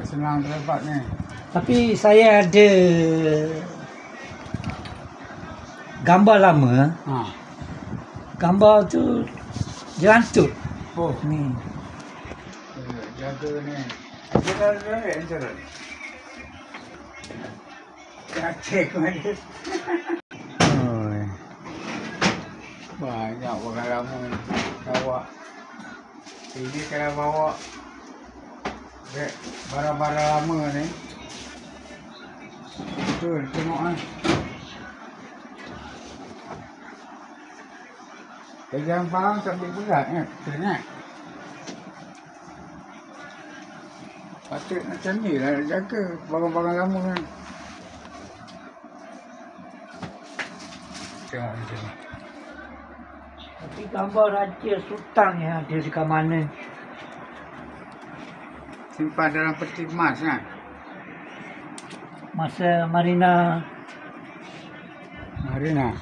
senang terdapat ni. Tapi saya ada gambar lama. Ha. Gambar tu jerantut. Oh, Ni. jaga ni. Kita dah enter. Nak cek mana. Oh. Banyak pengalaman bawa. Ini kalau bawa barang-barang lama ni. Betul, tengok kan. Pegang barang sambil berat kan. Betul. Patut macam ni lah nak jaga barang-barang lama kan. Tengok macam ni. Tapi gambar Raja Sultan yang ada dekat mana? Simpan dalam peti emas kan. Masa Marina. Marina.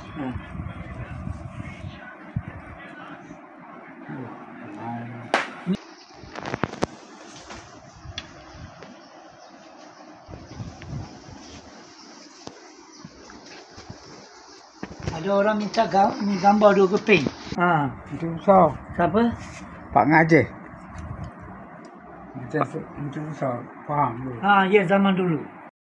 Ada orang minta ni gambar 2 keping. Ha. Itu besar. Siapa? Pak Ngajih. Macam besar. Faham tu. Ha, ya zaman dulu.